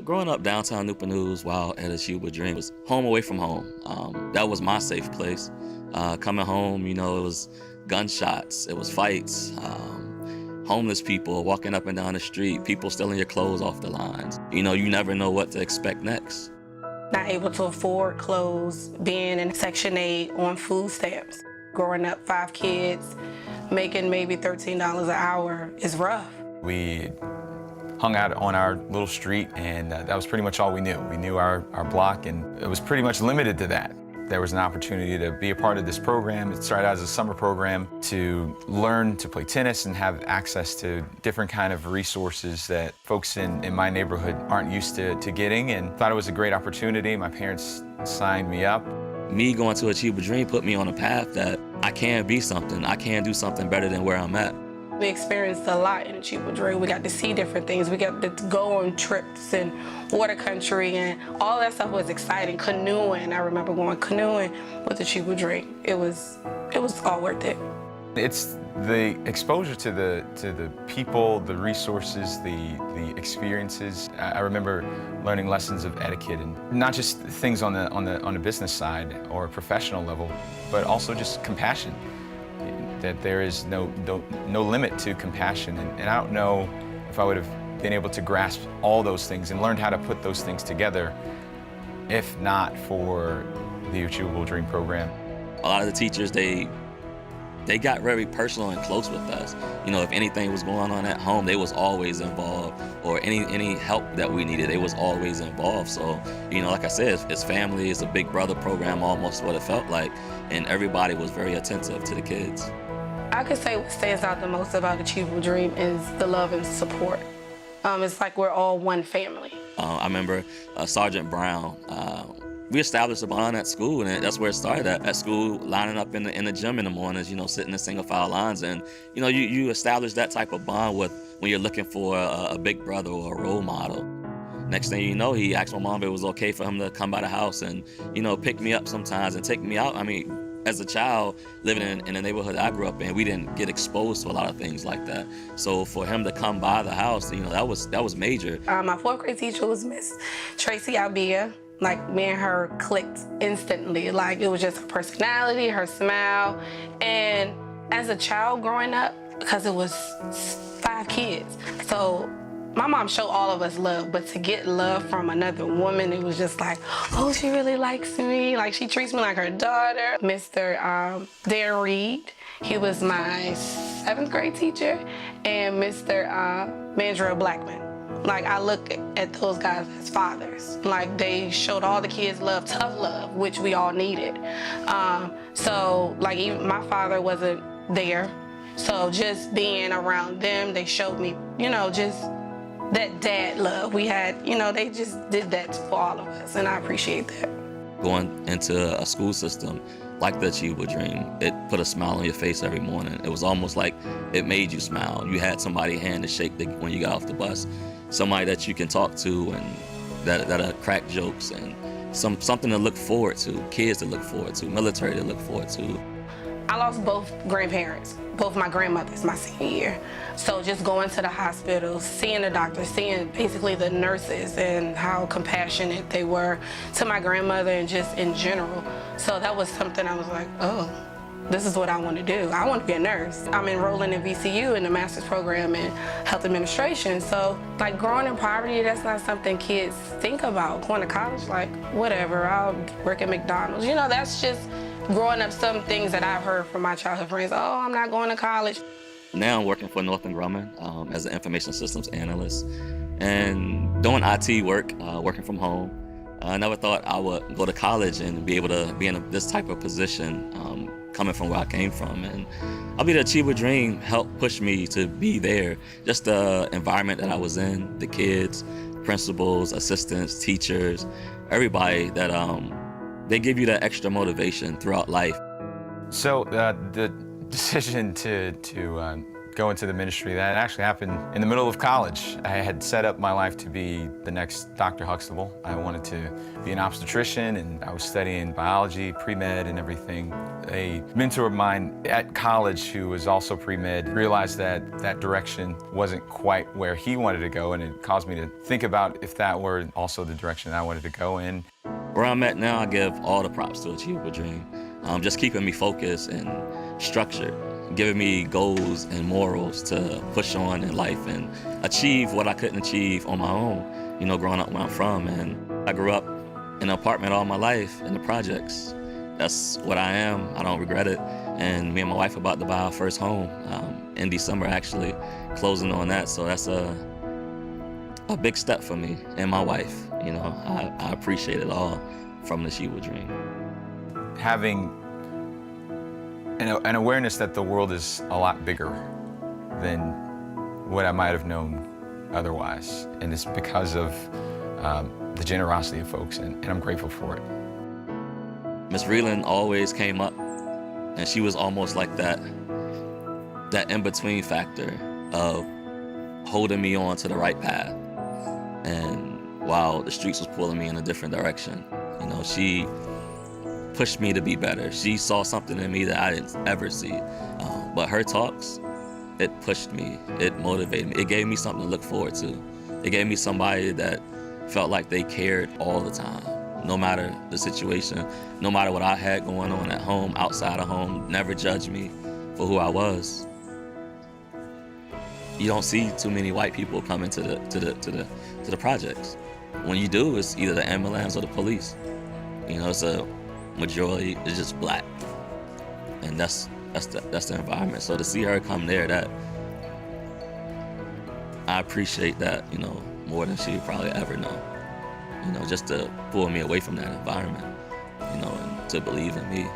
Growing up downtown Newport News while at An Achievable Dream was home away from home. That was my safe place. Coming home, it was gunshots, it was fights, homeless people walking up and down the street, people stealing your clothes off the lines. You never know what to expect next. Not able to afford clothes, being in Section 8 on food stamps. Growing up, 5 kids, making maybe $13 an hour is rough. We hung out on our little street, and that was pretty much all we knew. We knew our block, and it was pretty much limited to that. There was an opportunity to be a part of this program. It started out as a summer program to learn to play tennis and have access to different kind of resources that folks in my neighborhood aren't used to getting, and thought it was a great opportunity. My parents signed me up. Me going to Achievable Dream put me on a path that I can be something. I can do something better than where I'm at. We experienced a lot in Achievable Dream. We got to see different things. We got to go on trips and water country, and all that stuff was exciting. Canoeing, I remember going canoeing with Achievable Dream. It was all worth it. It's the exposure to the people, the resources, the experiences. I remember learning lessons of etiquette, and not just things on the business side or a professional level, but also just compassion. That there is no limit to compassion, and I don't know if I would have been able to grasp all those things and learned how to put those things together if not for the Achievable Dream program. A lot of the teachers, they got very personal and close with us. If anything was going on at home, they was always involved, or any help that we needed, they was always involved. So, like I said, it's family, it's a big brother program, almost what it felt like, and everybody was very attentive to the kids. I could say what stands out the most about Achievable Dream is the love and support. It's like we're all one family. I remember Sergeant Brown. We established a bond at school, and that's where it started at school, lining up in the gym in the mornings, sitting in single file lines. And, you establish that type of bond when you're looking for a big brother or a role model. Next thing you know, he asked my mom if it was okay for him to come by the house and, pick me up sometimes and take me out. I mean, as a child living in the neighborhood I grew up in, we didn't get exposed to a lot of things like that. So for him to come by the house, that was major. My 4th grade teacher was Miss Tracy Albia. Like, me and her clicked instantly. Like, it was just her personality, her smile. And as a child growing up, because it was 5 kids, so my mom showed all of us love, but to get love from another woman, it was just like, oh, she really likes me. Like, she treats me like her daughter. Mr. Darren Reed, he was my 7th grade teacher, and Mr. Mandrill Blackman. Like, I look at those guys as fathers. Like, they showed all the kids love, tough love, which we all needed. So, like, even my father wasn't there. So just being around them, they showed me, just that dad love. We had, they just did that for all of us, and I appreciate that. Going into a school system like the Achievable Dream, it put a smile on your face every morning. It was almost like it made you smile. You had somebody's hand to shake when you got off the bus. Somebody that you can talk to and that'll crack jokes, and something to look forward to, kids to look forward to, military to look forward to. I lost both grandparents, both my grandmothers my senior year. So just going to the hospital, seeing the doctors, seeing basically the nurses and how compassionate they were to my grandmother and just in general. So that was something I was like, oh, this is what I want to do. I want to be a nurse. I'm enrolling in VCU in the master's program in health administration. So, like, growing in poverty, that's not something kids think about. Going to college, like, whatever, I'll work at McDonald's. That's just growing up, some things that I've heard from my childhood friends. Oh, I'm not going to college. Now I'm working for Northern Grumman as an information systems analyst and doing IT work, working from home. I never thought I would go to college and be able to be in this type of position, coming from where I came from. And I believe the Achievable Dream helped push me to be there. Just the environment that I was in, the kids, principals, assistants, teachers, everybody that they give you that extra motivation throughout life. So the decision to go into the ministry. That actually happened in the middle of college. I had set up my life to be the next Dr. Huxtable. I wanted to be an obstetrician, and I was studying biology, pre-med and everything. A mentor of mine at college who was also pre-med realized that that direction wasn't quite where he wanted to go, and it caused me to think about if that were also the direction I wanted to go in. Where I'm at now, I give all the props to Achievable Dream. Just keeping me focused and structured, giving me goals and morals to push on in life and achieve what I couldn't achieve on my own, you know, growing up where I'm from. And I grew up in an apartment all my life in the projects. That's what I am. I don't regret it. And me and my wife are about to buy our first home in December, actually, closing on that. So that's a big step for me and my wife. You know, I appreciate it all from the Achievable Dream. Having an awareness that the world is a lot bigger than what I might have known otherwise. And it's because of the generosity of folks, and I'm grateful for it. Miss Reeland always came up, and she was almost like that in-between factor of holding me on to the right path. And while the streets was pulling me in a different direction, you know, she pushed me to be better. She saw something in me that I didn't ever see. But her talks, it pushed me, it motivated me. It gave me something to look forward to. It gave me somebody that felt like they cared all the time, no matter the situation, no matter what I had going on at home, outside of home, never judged me for who I was. You don't see too many white people coming to the projects. When you do, it's either the ambulance or the police. You know, it's a majority is just black, and that's the environment. So to see her come there, that I appreciate that, you know, more than she probably ever know. You know, just to pull me away from that environment, you know, and to believe in me.